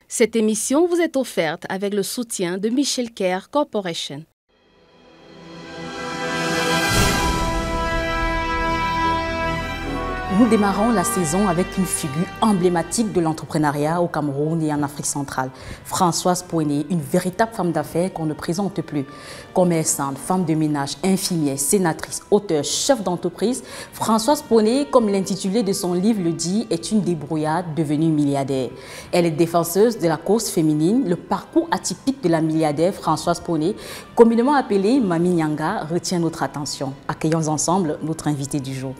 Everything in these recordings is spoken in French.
Cette émission vous est offerte avec le soutien de Michel Care Corporation. Nous démarrons la saison avec une figure emblématique de l'entrepreneuriat au Cameroun et en Afrique centrale. Françoise Pouéné, une véritable femme d'affaires qu'on ne présente plus. Commerçante, femme de ménage, infirmière, sénatrice, auteure, chef d'entreprise, Françoise Pouéné, comme l'intitulé de son livre le dit, est une débrouillarde devenue milliardaire. Elle est défenseuse de la cause féminine. Le parcours atypique de la milliardaire Françoise Pouéné, communément appelée Mami Nyanga, retient notre attention. Accueillons ensemble notre invité du jour.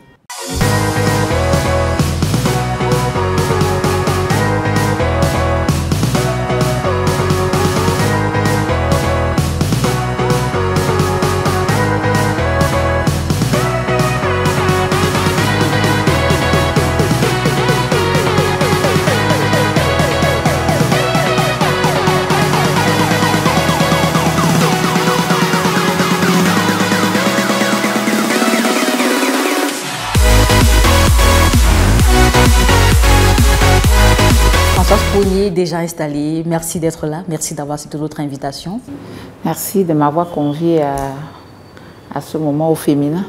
Françoise Pouéné, déjà installée, merci d'être là, merci d'avoir accepté notre invitation. Merci de m'avoir conviée à ce moment au féminin.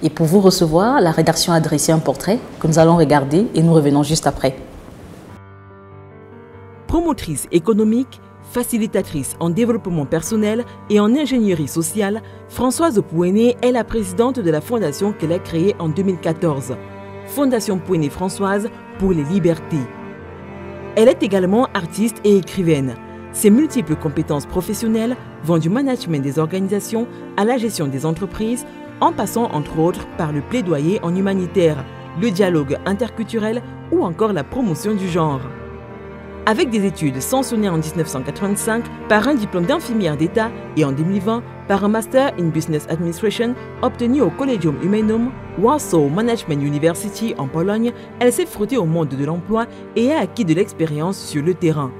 Et pour vous recevoir, la rédaction a dressé un portrait que nous allons regarder et nous revenons juste après. Promotrice économique, facilitatrice en développement personnel et en ingénierie sociale, Françoise Pouéné est la présidente de la fondation qu'elle a créée en 2014. Fondation Pouéné Françoise pour les libertés. Elle est également artiste et écrivaine. Ses multiples compétences professionnelles vont du management des organisations à la gestion des entreprises, en passant entre autres par le plaidoyer en humanitaire, le dialogue interculturel ou encore la promotion du genre. Avec des études sanctionnées en 1985 par un diplôme d'infirmière d'État et en 2020 par un Master in Business Administration obtenu au Collegium Humanum, Warsaw Management University en Pologne, elle s'est frottée au monde de l'emploi et a acquis de l'expérience sur le terrain.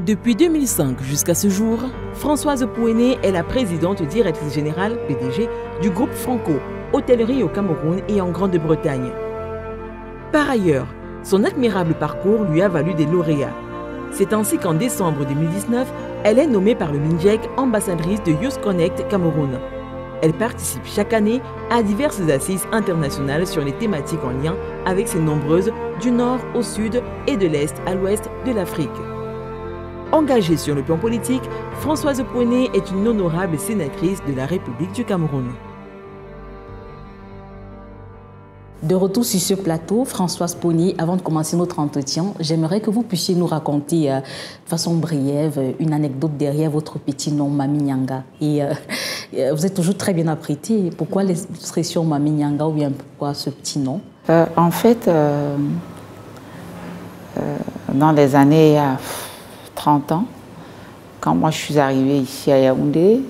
Depuis 2005 jusqu'à ce jour, Françoise Pouéné est la présidente directrice générale, PDG, du groupe Franco, hôtellerie au Cameroun et en Grande-Bretagne. Par ailleurs, son admirable parcours lui a valu des lauréats. C'est ainsi qu'en décembre 2019, elle est nommée par le MINJEC ambassadrice de Youth Connect Cameroun. Elle participe chaque année à diverses assises internationales sur les thématiques en lien avec ses nombreuses du nord au sud et de l'est à l'ouest de l'Afrique. Engagée sur le plan politique, Françoise Pouéné est une honorable sénatrice de la République du Cameroun. De retour sur ce plateau, Françoise Pouéné, avant de commencer notre entretien, j'aimerais que vous puissiez nous raconter de façon brève une anecdote derrière votre petit nom Mami Nyanga. Et vous êtes toujours très bien apprêtée. Pourquoi l'expression Mami Nyanga ou bien pourquoi ce petit nom? En fait, dans les années 30 ans, quand moi je suis arrivée ici à Yaoundé,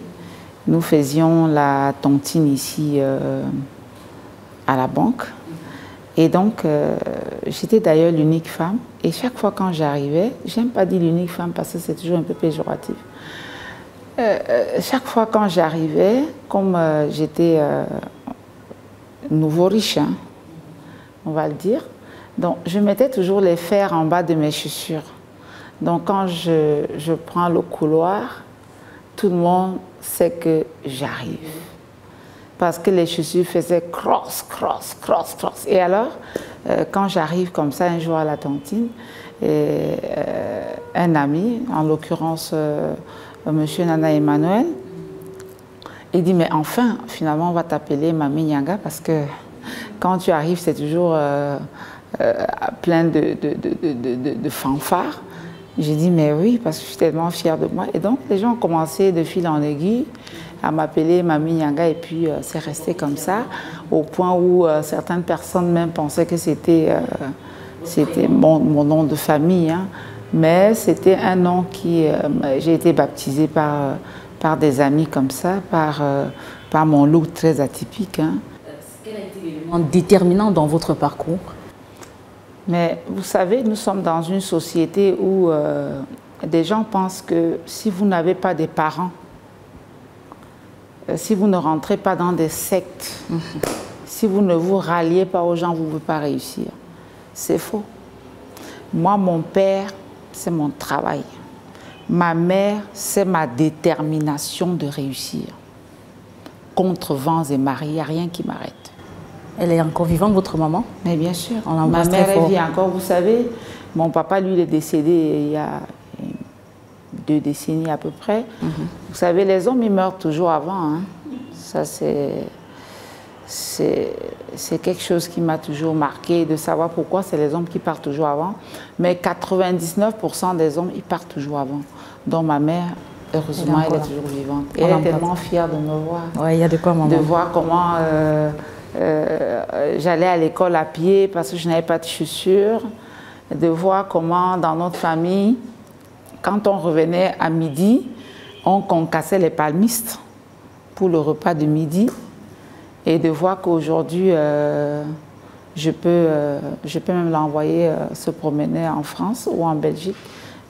nous faisions la tontine ici à la banque. Et donc, j'étais d'ailleurs l'unique femme. Et chaque fois quand j'arrivais, j'aime pas dire l'unique femme parce que c'est toujours un peu péjoratif. Chaque fois quand j'arrivais, comme j'étais nouveau riche, hein, on va le dire, donc je mettais toujours les fers en bas de mes chaussures. Donc quand je prends le couloir, tout le monde sait que j'arrive. Parce que les chaussures faisaient cross, cross, cross, cross. Et alors, quand j'arrive comme ça un jour à la tontine, un ami, en l'occurrence monsieur Nana Emmanuel, il dit, mais enfin, finalement, on va t'appeler Mami Nyanga parce que quand tu arrives, c'est toujours plein de fanfares. J'ai dit, mais oui, parce que je suis tellement fière de moi. Et donc, les gens ont commencé de fil en aiguille à m'appeler Mami Nyanga et puis c'est resté comme ça, au point où certaines personnes même pensaient que c'était mon nom de famille, hein. Mais c'était un nom qui... j'ai été baptisée par des amis comme ça, par mon look très atypique, hein. Quel a été l'élément déterminant dans votre parcours? Mais vous savez, nous sommes dans une société où des gens pensent que si vous n'avez pas des parents, si vous ne rentrez pas dans des sectes, si vous ne vous ralliez pas aux gens, vous ne pouvez pas réussir. C'est faux. Moi, mon père, c'est mon travail. Ma mère, c'est ma détermination de réussir. Contre vents et marées, il n'y a rien qui m'arrête. Elle est encore vivante, votre maman? Mais bien sûr, ma mère, elle vit encore. Vous savez, mon papa, lui, il est décédé il y a 2 décennies à peu près. Vous savez, les hommes, ils meurent toujours avant. Hein. Ça, c'est quelque chose qui m'a toujours marqué, de savoir pourquoi c'est les hommes qui partent toujours avant. Mais 99% des hommes, ils partent toujours avant. Donc ma mère, heureusement, elle est toujours vivante. Et elle est tellement fière de me voir. Oui, il y a de quoi, maman. De voir comment j'allais à l'école à pied parce que je n'avais pas de chaussures. De voir comment, dans notre famille, quand on revenait à midi, on concassait les palmistes pour le repas de midi. Et de voir qu'aujourd'hui, je peux même l'envoyer se promener en France ou en Belgique.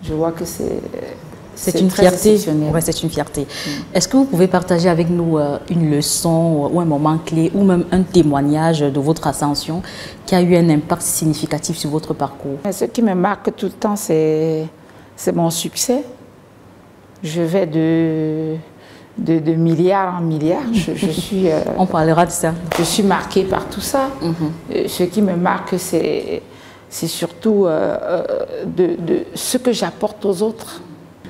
Je vois que c'est une fierté. Ouais, c'est une fierté. Est-ce que vous pouvez partager avec nous une leçon ou un moment clé ou même un témoignage de votre ascension qui a eu un impact significatif sur votre parcours? Ce qui me marque tout le temps, c'est mon succès. Je vais de milliard en milliard. Je suis, on parlera de ça. Je suis marquée par tout ça. Ce qui me marque, c'est surtout de ce que j'apporte aux autres,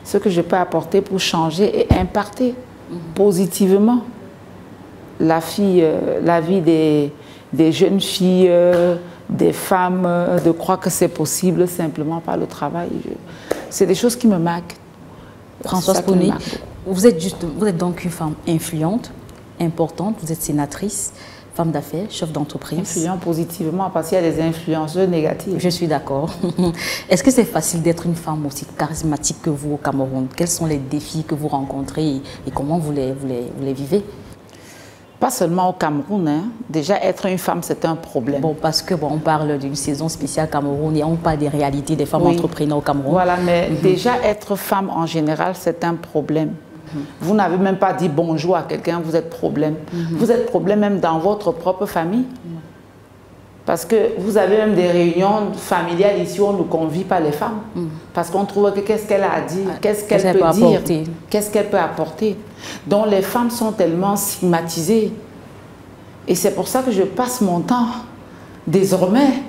ce que je peux apporter pour changer et impacter positivement la vie des jeunes filles, des femmes, de croire que c'est possible simplement par le travail. C'est des choses qui me marquent. Françoise Pouéné, vous êtes donc une femme influente, importante, vous êtes sénatrice, femme d'affaires, chef d'entreprise. Influente positivement parce qu'il y a des influenceurs négatifs. Je suis d'accord. Est-ce que c'est facile d'être une femme aussi charismatique que vous au Cameroun? Quels sont les défis que vous rencontrez et comment vous les vivez? Pas seulement au Cameroun, hein. Déjà être une femme c'est un problème. Bon, parce que on parle d'une saison spéciale Cameroun et on parle des réalités des femmes entrepreneurs au Cameroun. Voilà, mais déjà être femme en général c'est un problème. Vous n'avez même pas dit bonjour à quelqu'un, vous êtes problème. Vous êtes problème même dans votre propre famille. Parce que vous avez même des réunions familiales ici où on ne convie pas les femmes. Parce qu'on trouve que qu'est-ce qu'elle a à dire, qu'est-ce qu'elle peut dire, qu'est-ce qu'elle peut apporter. Donc les femmes sont tellement stigmatisées. Et c'est pour ça que je passe mon temps, désormais,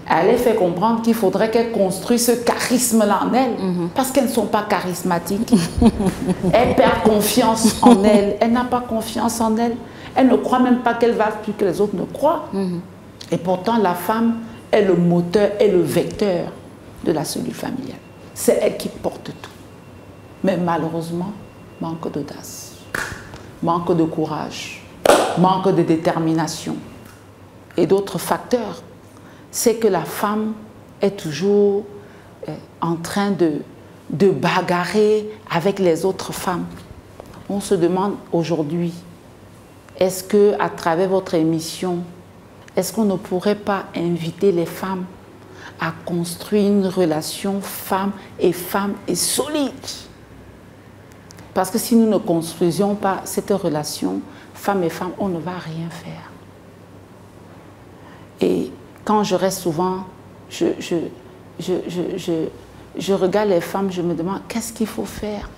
à les faire comprendre qu'il faudrait qu'elles construisent ce charisme-là en elles. Parce qu'elles ne sont pas charismatiques. Elles perdent confiance en elles. Elle n'a pas confiance en elle. Elle ne croit même pas qu'elle va plus que les autres ne croient. Et pourtant, la femme est le moteur et le vecteur de la cellule familiale. C'est elle qui porte tout. Mais malheureusement, manque d'audace, manque de courage, manque de détermination et d'autres facteurs. C'est que la femme est toujours en train de bagarrer avec les autres femmes. On se demande aujourd'hui, est-ce qu'à travers votre émission, est-ce qu'on ne pourrait pas inviter les femmes à construire une relation femme et solide? Parce que si nous ne construisions pas cette relation femme et femme, on ne va rien faire. Et quand je reste souvent, je regarde les femmes, je me demande qu'est-ce qu'il faut faire?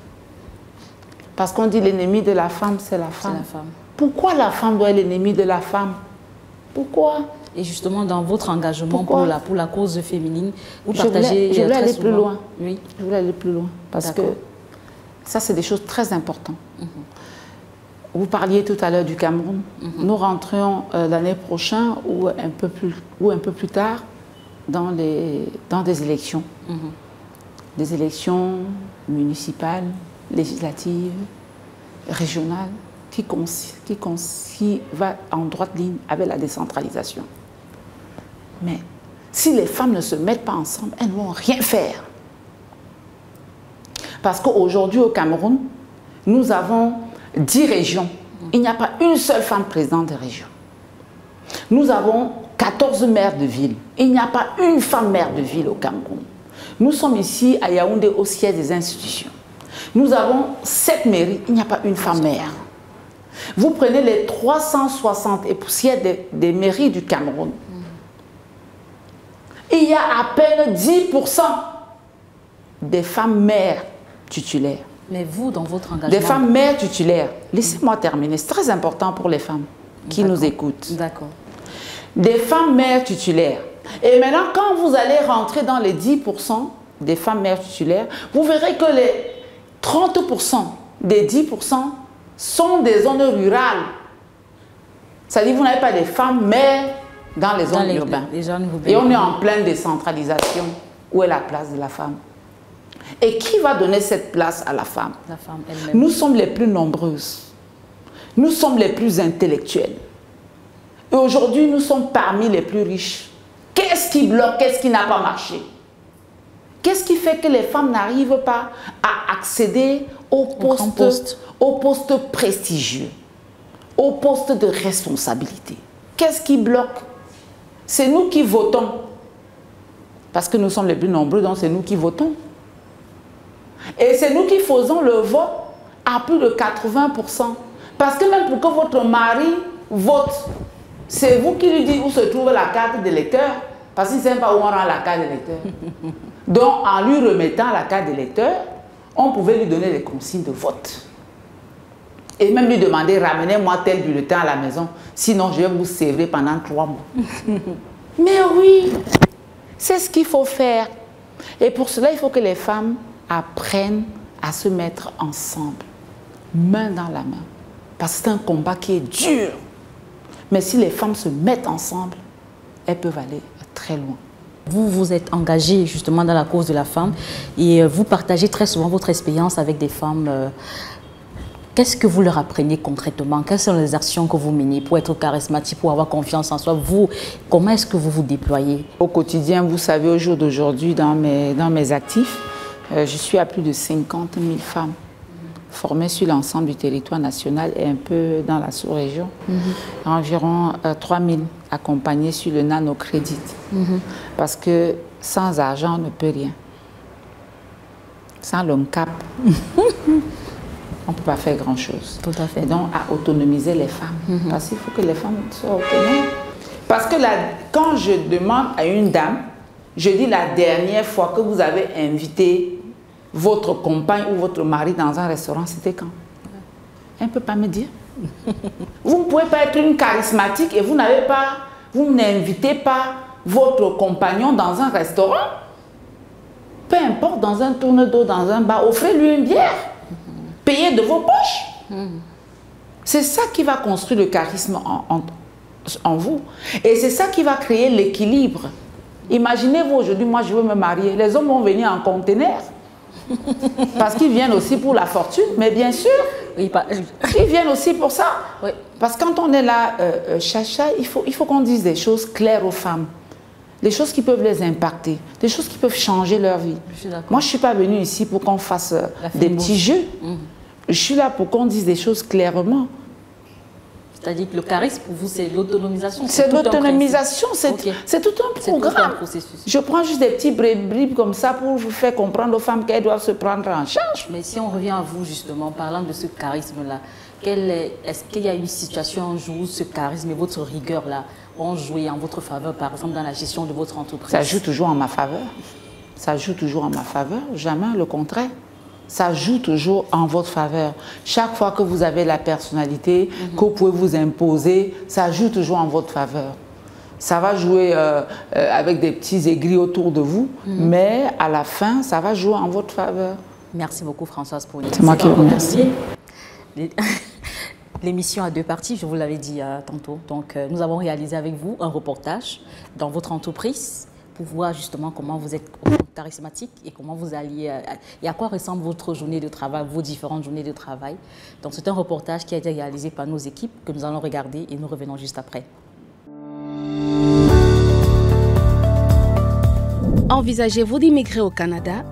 Parce qu'on dit l'ennemi de la femme, c'est la femme. Pourquoi la femme doit être l'ennemi de la femme? Pourquoi? Et justement, dans votre engagement pour la cause féminine, vous partagez je voulais aller plus loin. Oui. Je voulais aller plus loin. Parce que ça, c'est des choses très importantes. Vous parliez tout à l'heure du Cameroun. Nous rentrons l'année prochaine ou un peu plus tard dans des élections. Des élections municipales, législatives, régionales, qui va en droite ligne avec la décentralisation. Mais si les femmes ne se mettent pas ensemble, elles ne vont rien faire. Parce qu'aujourd'hui au Cameroun, nous avons 10 régions. Il n'y a pas une seule femme présidente de région. Nous avons 14 maires de ville. Il n'y a pas une femme maire de ville au Cameroun. Nous sommes ici à Yaoundé au siège des institutions. Nous avons 7 mairies, il n'y a pas une femme maire. Vous prenez les 360 et poussières des mairies du Cameroun. Il y a à peine 10% des femmes mères titulaires. Mais vous, dans votre engagement... Des femmes mères titulaires. Laissez-moi terminer. C'est très important pour les femmes qui nous écoutent. D'accord. Des femmes mères titulaires. Et maintenant, quand vous allez rentrer dans les 10% des femmes mères titulaires, vous verrez que les 30% des 10% sont des zones rurales. C'est-à-dire que vous n'avez pas des femmes mères dans les zones urbaines. Et on est en pleine décentralisation. Où est la place de la femme? Et qui va donner cette place à la femme? La femme elle-même. Nous sommes les plus nombreuses. Nous sommes les plus intellectuelles. Et aujourd'hui, nous sommes parmi les plus riches. Qu'est-ce qui bloque? Qu'est-ce qui n'a pas marché? Qu'est-ce qui fait que les femmes n'arrivent pas à accéder aux postes prestigieux, aux postes de responsabilité? Qu'est-ce qui bloque? C'est nous qui votons. Parce que nous sommes les plus nombreux, donc c'est nous qui votons. Et c'est nous qui faisons le vote à plus de 80%. Parce que même pour que votre mari vote, c'est vous qui lui dites où se trouve la carte d'électeur. Parce qu'il ne sait pas où on rend la carte d'électeur. Donc, en lui remettant la carte d'électeur, on pouvait lui donner les consignes de vote. Et même lui demander, ramenez-moi tel bulletin à la maison, sinon je vais vous sévrer pendant 3 mois. Mais oui, c'est ce qu'il faut faire. Et pour cela, il faut que les femmes apprennent à se mettre ensemble, main dans la main. Parce que c'est un combat qui est dur. Mais si les femmes se mettent ensemble, elles peuvent aller très loin. Vous vous êtes engagé justement dans la cause de la femme et vous partagez très souvent votre expérience avec des femmes. Qu'est-ce que vous leur apprenez concrètement? Quelles sont les actions que vous menez pour être charismatique, pour avoir confiance en soi? Vous, comment est-ce que vous vous déployez? Au quotidien, vous savez, au jour d'aujourd'hui, dans mes actifs, je suis à plus de 50 000 femmes formées sur l'ensemble du territoire national et un peu dans la sous-région. Environ 3 000 accompagnées sur le nanocrédit. Parce que sans argent, on ne peut rien. Sans l'ONCAP, on ne peut pas faire grand-chose. Tout à fait. Et donc, à autonomiser les femmes. Parce qu'il faut que les femmes soient autonomes. Parce que quand je demande à une dame, je dis la dernière fois que vous avez invité votre compagne ou votre mari dans un restaurant, c'était quand? Elle ne peut pas me dire. Vous ne pouvez pas être une charismatique et vous n'invitez pas votre compagnon dans un restaurant. Peu importe, dans un tourne d'eau, dans un bar, offrez-lui une bière. Payez de vos poches. C'est ça qui va construire le charisme en vous. Et c'est ça qui va créer l'équilibre. Imaginez-vous aujourd'hui, moi je veux me marier. Les hommes vont venir en conteneur. Parce qu'ils viennent aussi pour la fortune, mais bien sûr, ils viennent aussi pour ça. Oui. Parce que quand on est là, Chacha, il faut qu'on dise des choses claires aux femmes. Des choses qui peuvent les impacter, des choses qui peuvent changer leur vie. Moi, je ne suis pas venue ici pour qu'on fasse des petits jeux. Je suis là pour qu'on dise des choses clairement. C'est-à-dire que le charisme, pour vous, c'est l'autonomisation. C'est l'autonomisation, c'est tout un programme. Je prends juste des petits bribes comme ça pour vous faire comprendre aux femmes qu'elles doivent se prendre en charge. Mais si on revient à vous, justement, parlant de ce charisme-là, est-ce qu'il y a une situation un jour où ce charisme et votre rigueur-là ont joué en votre faveur, par exemple, dans la gestion de votre entreprise? Ça joue toujours en ma faveur. Ça joue toujours en ma faveur, jamais le contraire. Ça joue toujours en votre faveur. Chaque fois que vous avez la personnalité, que vous pouvez vous imposer, ça joue toujours en votre faveur. Ça va jouer avec des petits aigris autour de vous, mais à la fin, ça va jouer en votre faveur. Merci beaucoup, Françoise, pour C'est moi qui vous remercie. L'émission a 2 parties, je vous l'avais dit tantôt. Donc, nous avons réalisé avec vous un reportage dans votre entreprise pour voir justement comment vous êtes charismatique et comment vous alliez et à quoi ressemble votre journée de travail, vos différentes journées de travail. Donc, c'est un reportage qui a été réalisé par nos équipes que nous allons regarder et nous revenons juste après. Envisagez-vous d'immigrer au Canada?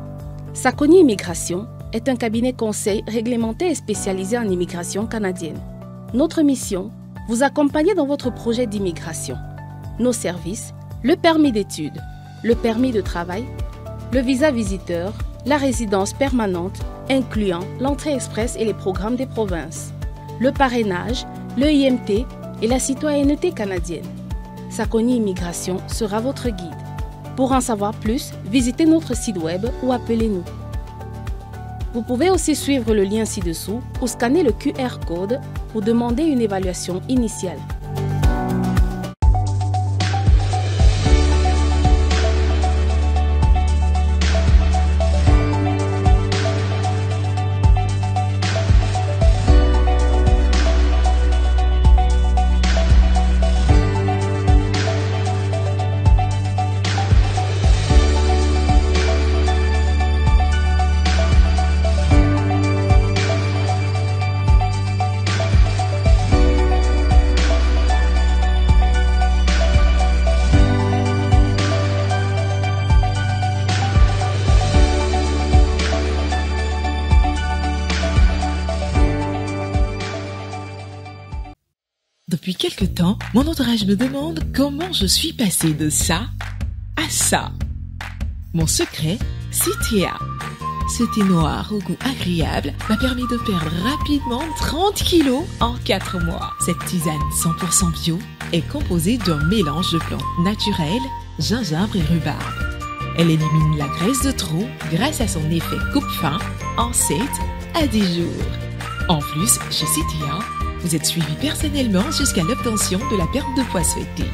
Sakoni Immigration est un cabinet conseil réglementé et spécialisé en immigration canadienne. Notre mission, vous accompagner dans votre projet d'immigration. Nos services, le permis d'études, le permis de travail, le visa visiteur, la résidence permanente, incluant l'entrée express et les programmes des provinces, le parrainage, le IMT et la citoyenneté canadienne. Sakoni Immigration sera votre guide. Pour en savoir plus, visitez notre site web ou appelez-nous Vous pouvez aussi suivre le lien ci-dessous ou scanner le QR code pour demander une évaluation initiale. Depuis quelque temps, mon entourage me demande comment je suis passée de ça à ça. Mon secret, Citea. Ce thé noir au goût agréable m'a permis de perdre rapidement 30 kilos en 4 mois. Cette tisane 100% bio est composée d'un mélange de plantes naturelles, gingembre et rhubarbe. Elle élimine la graisse de trop grâce à son effet coupe-faim en 7 à 10 jours. En plus, chez Citea, vous êtes suivi personnellement jusqu'à l'obtention de la perte de poids souhaitée.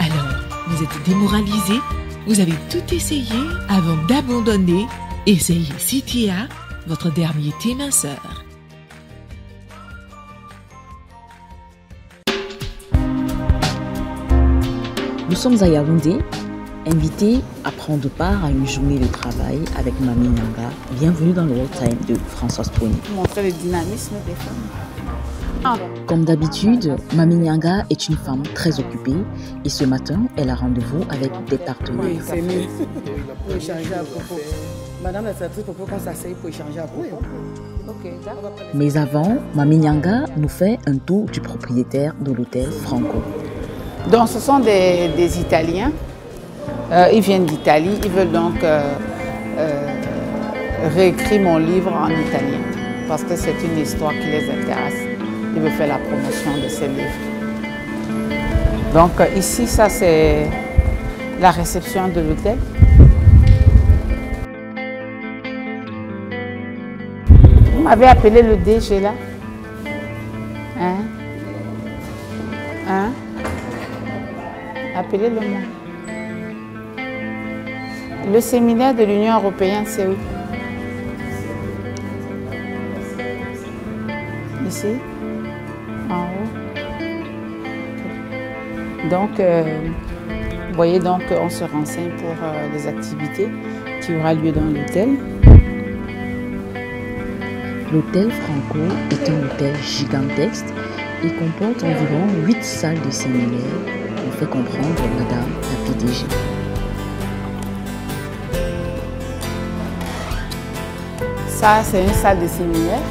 Alors, vous êtes démoralisé? Vous avez tout essayé avant d'abandonner? Essayez Citea, votre dernier thé minceur. Nous sommes à Yaoundé, invités à prendre part à une journée de travail avec Mami Nyanga. Bienvenue dans le World Time de Françoise Pouéné. Montrer le dynamisme des femmes. Comme d'habitude, Mami Nyanga est une femme très occupée et ce matin, elle a rendez-vous avec des partenaires. Oui, c'est mieux. Pour échanger à propos. Madame la sénatrice, pour qu'on s'asseye pour échanger à propos. Ok, d'accord. Mais avant, Mami Nyanga nous fait un tour du propriétaire de l'hôtel Franco. Donc ce sont des Italiens. Ils viennent d'Italie. Ils veulent donc réécrire mon livre en italien parce que c'est une histoire qui les intéresse. Ils veulent faire la promotion de ces livres. Donc ici, ça c'est la réception de l'hôtel. Vous m'avez appelé le DG là? Hein? Hein? Appelez-le moi. Le séminaire de l'Union européenne, c'est où? Ici? En haut? Donc, vous voyez, donc, on se renseigne pour les activités qui aura lieu dans l'hôtel. L'hôtel Franco est un hôtel gigantesque et comporte environ 8 salles de séminaire, nous fait comprendre Madame la PDG. Ça, c'est une salle de séminaire.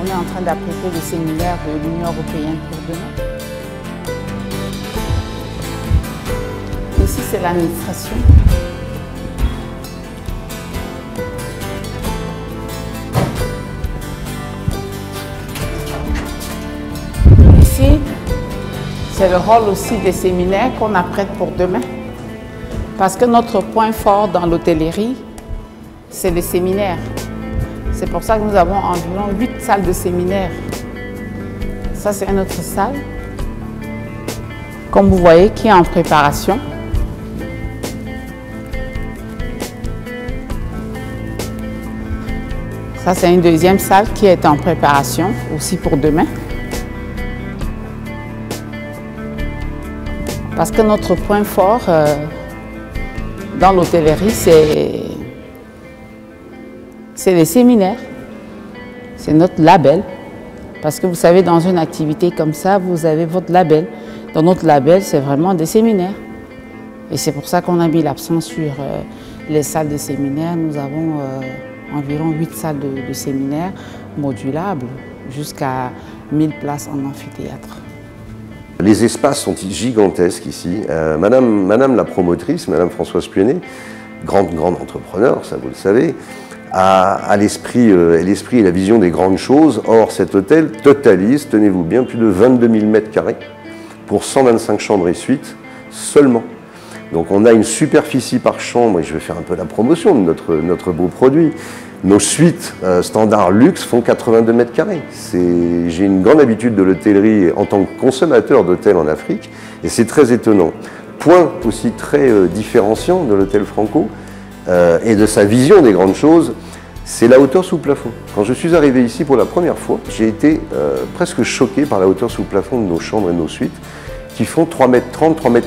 On est en train d'apprêter le séminaire de l'Union européenne pour demain. Ici, c'est l'administration. Ici, c'est le rôle aussi des séminaires qu'on apprête pour demain. Parce que notre point fort dans l'hôtellerie, c'est le séminaire. C'est pour ça que nous avons environ 8 salles de séminaire. Ça, c'est une autre salle, comme vous voyez, qui est en préparation. Ça, c'est une deuxième salle qui est en préparation, aussi pour demain. Parce que notre point fort dans l'hôtellerie, c'est les séminaires. C'est notre label. Parce que vous savez, dans une activité comme ça, vous avez votre label. Dans notre label, c'est vraiment des séminaires. Et c'est pour ça qu'on a mis l'accent sur les salles de séminaires. Nous avons environ 8 salles de séminaires modulables, jusqu'à 1000 places en amphithéâtre. Les espaces sont gigantesques ici. Madame la promotrice, Madame Françoise Pouéné, grande entrepreneur, ça vous le savez, a l'esprit et la vision des grandes choses. Or, cet hôtel totalise, tenez-vous bien, plus de 22 000 m² pour 125 chambres et suites seulement. Donc on a une superficie par chambre, et je vais faire un peu la promotion de notre beau produit. Nos suites standard luxe font 82 mètres carrés. J'ai une grande habitude de l'hôtellerie en tant que consommateur d'hôtels en Afrique, et c'est très étonnant. Point aussi très différenciant de l'hôtel Franco et de sa vision des grandes choses, c'est la hauteur sous plafond. Quand je suis arrivé ici pour la première fois, j'ai été presque choqué par la hauteur sous plafond de nos chambres et de nos suites, qui font 3,30 m, 3,40 m.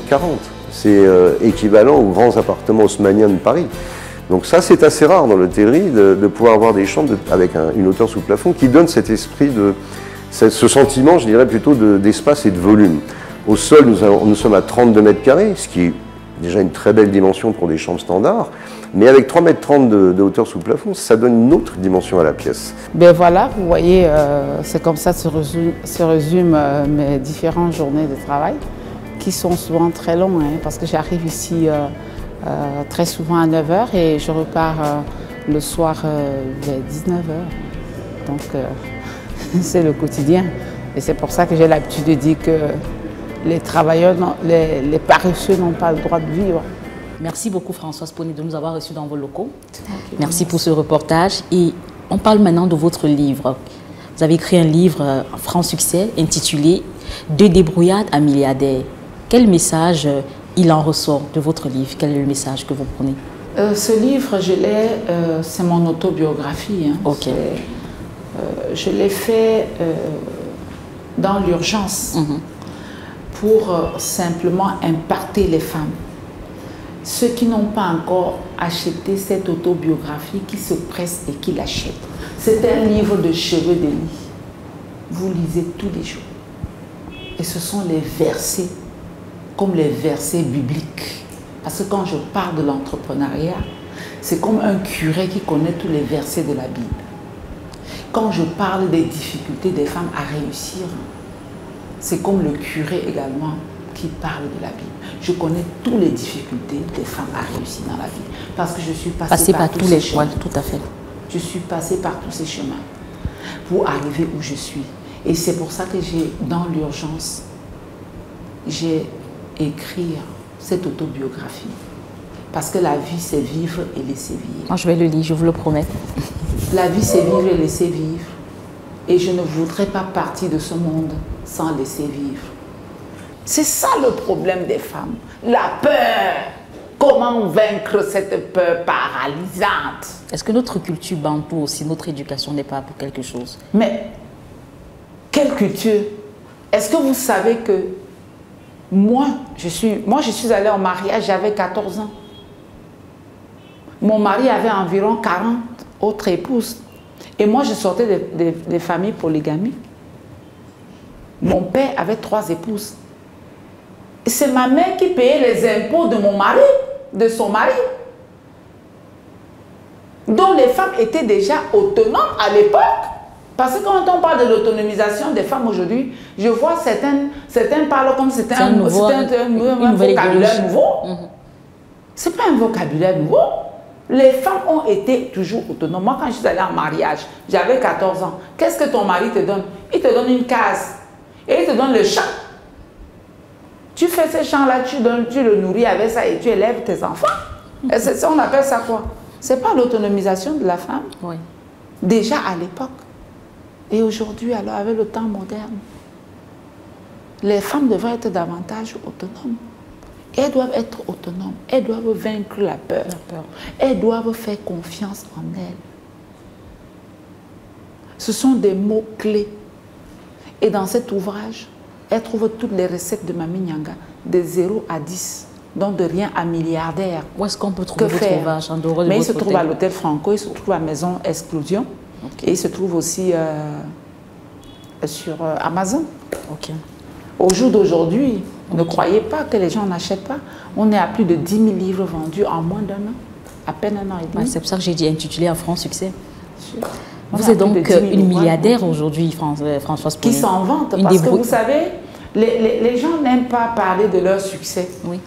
C'est équivalent aux grands appartements haussmanniens de Paris. Donc ça, c'est assez rare dans l'hôtellerie de pouvoir avoir des chambres avec une hauteur sous plafond qui donne cet esprit ce sentiment, je dirais plutôt, d'espace et de volume. Au sol, nous sommes à 32 mètres carrés, ce qui est déjà une très belle dimension pour des chambres standards. Mais avec 3,30 m de hauteur sous plafond, ça donne une autre dimension à la pièce. Ben voilà, vous voyez, c'est comme ça se résument mes différentes journées de travail, qui sont souvent très longues, hein, parce que j'arrive ici très souvent à 9 h et je repars le soir vers 19 h. Donc c'est le quotidien. Et c'est pour ça que j'ai l'habitude de dire que les travailleurs, les paresseux n'ont pas le droit de vivre. Merci beaucoup Françoise Pouéné de nous avoir reçus dans vos locaux. Merci pour ce reportage. Et on parle maintenant de votre livre. Vous avez écrit un livre en franc succès intitulé « De débrouillard à milliardaire ». Quel message il en ressort de votre livre? Quel est le message que vous prenez? Ce livre, c'est mon autobiographie. Hein. Okay. Je l'ai fait dans l'urgence pour simplement impacter les femmes. Ceux qui n'ont pas encore acheté cette autobiographie, qui se pressent et qui l'achètent. C'est un livre de cheveux de lit. Vous lisez tous les jours. Et ce sont les versets, comme les versets bibliques. Parce que quand je parle de l'entrepreneuriat, c'est comme un curé qui connaît tous les versets de la Bible. Quand je parle des difficultés des femmes à réussir, c'est comme le curé également qui parle de la Bible. Je connais toutes les difficultés des femmes à réussir dans la vie. Parce que je suis passée par tous ces chemins. Tout à fait. Je suis passée par tous ces chemins pour arriver où je suis. Et c'est pour ça que dans l'urgence, j'ai écrit cette autobiographie. Parce que la vie, c'est vivre et laisser vivre. Moi, je vais le lire, je vous le promets. La vie, c'est vivre et laisser vivre. Et je ne voudrais pas partir de ce monde sans laisser vivre. C'est ça le problème des femmes. La peur. Comment vaincre cette peur paralysante? Est-ce que notre culture bantou aussi, notre éducation n'est pas pour quelque chose? Mais, quelle culture? Est-ce que vous savez que moi, je suis allée en mariage, j'avais 14 ans. Mon mari avait environ 40 autres épouses. Et moi, je sortais des familles polygamiques. Mon père avait 3 épouses. Et c'est ma mère qui payait les impôts de mon mari, de son mari. Donc les femmes étaient déjà autonomes à l'époque. Parce que quand on parle de l'autonomisation des femmes aujourd'hui, je vois certains parlent comme si c'était un vocabulaire nouveau. Ce n'est pas un vocabulaire nouveau. Les femmes ont été toujours autonomes. Moi, quand je suis allée en mariage, j'avais 14 ans. Qu'est-ce que ton mari te donne? Il te donne une case. Et il te donne le champ. Tu fais ce champ-là, tu le nourris avec ça et tu élèves tes enfants. Et on appelle ça quoi? Ce n'est pas l'autonomisation de la femme. Oui. Déjà à l'époque. Et aujourd'hui, alors, avec le temps moderne, les femmes devraient être davantage autonomes. Elles doivent être autonomes. Elles doivent vaincre la peur. Elles doivent faire confiance en elles. Ce sont des mots-clés. Et dans cet ouvrage, elles trouvent toutes les recettes de Mami Nyanga, de 0 à 10, donc de rien à milliardaire. Où est-ce qu'on peut trouver votre ouvrage en dehors de Mais il votre se trouve à l'hôtel Franco, il se trouve à Maison Exclusion, et il se trouve aussi sur Amazon. Au jour d'aujourd'hui, ne croyez pas que les gens n'achètent pas. On est à plus de 10 000 livres vendus en moins d'un an, à peine un an et demi. C'est pour ça que j'ai dit intitulé un franc succès. Vous êtes donc une milliardaire aujourd'hui, Françoise Pouéné. Qui s'en vante, parce que vous savez, les gens n'aiment pas parler de leur succès. Oui.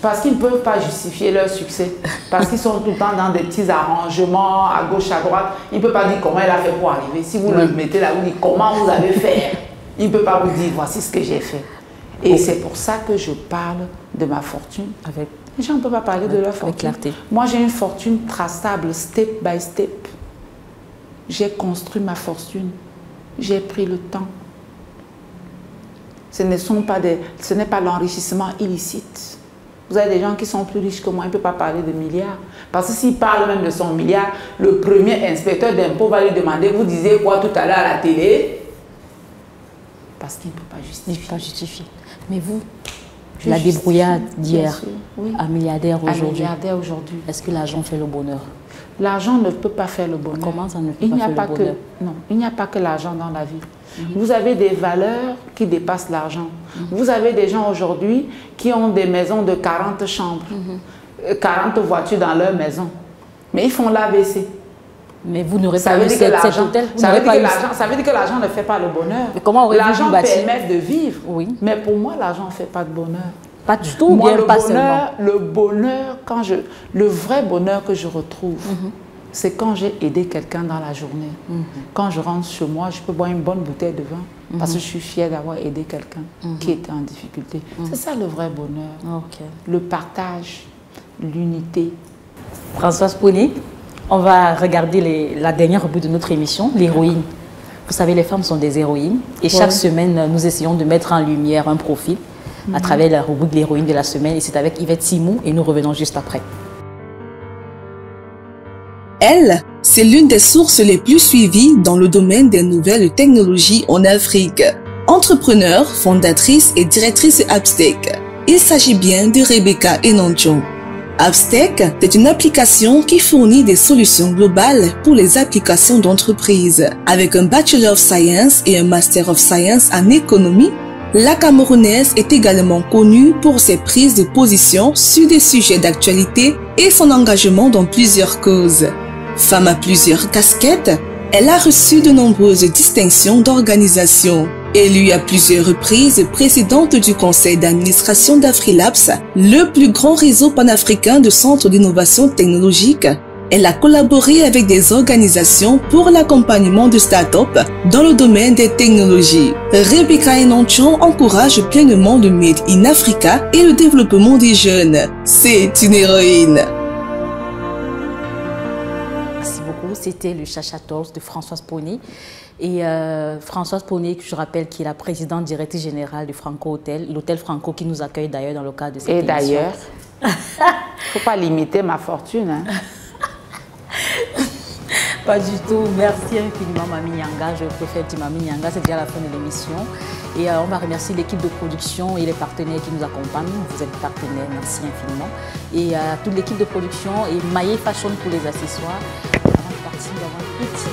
Parce qu'ils ne peuvent pas justifier leur succès. Parce qu'ils sont tout le temps dans des petits arrangements à gauche, à droite. Il ne peut pas dire comment il a fait pour arriver. Si vous le mettez là, vous dites comment vous avez fait. Il ne peut pas vous dire voici ce que j'ai fait. Et c'est pour ça que je parle de ma fortune Les gens ne peuvent pas parler de leur fortune. Clarté. Moi, j'ai une fortune traçable, step by step. J'ai construit ma fortune. J'ai pris le temps. Ce n'est pas l'enrichissement illicite. Vous avez des gens qui sont plus riches que moi, ils ne peuvent pas parler de milliards. Parce que s'il parle même de son milliard, le premier inspecteur d'impôt va lui demander, vous disiez quoi tout à l'heure à la télé? Parce qu'il ne peut pas justifier. Il ne peut pas justifier. Mais vous, la débrouillade d'hier, oui. Un milliardaire aujourd'hui. Est-ce que l'argent fait le bonheur? L'argent ne peut pas faire le bonheur. Comment ça ne peut pas faire le bonheur? Non, il n'y a pas que l'argent dans la vie. Vous avez des valeurs qui dépassent l'argent. Vous avez des gens aujourd'hui qui ont des maisons de 40 chambres, 40 voitures dans leur maison. Mais ils font l'AVC. Mais vous n'aurez pas eu cet hôtel. Ça veut dire que l'argent ne fait pas le bonheur. L'argent permet de vivre. Oui. Mais pour moi, l'argent ne fait pas de bonheur. Pas du tout, moi, bien pas seulement. Le bonheur, le vrai bonheur que je retrouve, c'est quand j'ai aidé quelqu'un dans la journée. Quand je rentre chez moi, je peux boire une bonne bouteille de vin parce que je suis fière d'avoir aidé quelqu'un qui était en difficulté. C'est ça le vrai bonheur. Le partage, l'unité. Françoise Poueny, on va regarder la dernière rubrique de notre émission, l'héroïne. Vous savez, les femmes sont des héroïnes et chaque semaine, nous essayons de mettre en lumière un profil à travers la rubrique l'héroïne de la semaine. Et c'est avec Yvette Simou et nous revenons juste après. Elle, c'est l'une des sources les plus suivies dans le domaine des nouvelles technologies en Afrique. Entrepreneure, fondatrice et directrice Abstec. Il s'agit bien de Rebecca Enonchon. Abstec est une application qui fournit des solutions globales pour les applications d'entreprise. Avec un Bachelor of Science et un Master of Science en économie, la Camerounaise est également connue pour ses prises de position sur des sujets d'actualité et son engagement dans plusieurs causes. Femme à plusieurs casquettes, elle a reçu de nombreuses distinctions d'organisation. Élue à plusieurs reprises présidente du conseil d'administration d'Afrilabs, le plus grand réseau panafricain de centres d'innovation technologique, elle a collaboré avec des organisations pour l'accompagnement de start-up dans le domaine des technologies. Rebecca Enonchon encourage pleinement le Made in Africa et le développement des jeunes. C'est une héroïne. Merci beaucoup. C'était le Chachatos de Françoise Poueny. Et Françoise Poueny, je rappelle, qui est la présidente directrice générale du Franco Hôtel, l'hôtel Franco qui nous accueille d'ailleurs dans le cadre de cette émission. Et d'ailleurs, il ne faut pas limiter ma fortune. Hein. Pas du tout. Merci infiniment, Mami Nyanga. Je préfère dire Mami Nyanga. C'est déjà la fin de l'émission. Et on va remercier l'équipe de production et les partenaires qui nous accompagnent. Vous êtes partenaires, merci infiniment. Et toute l'équipe de production et Maillé Fashion pour les accessoires. Avant de partir, nous avons un petit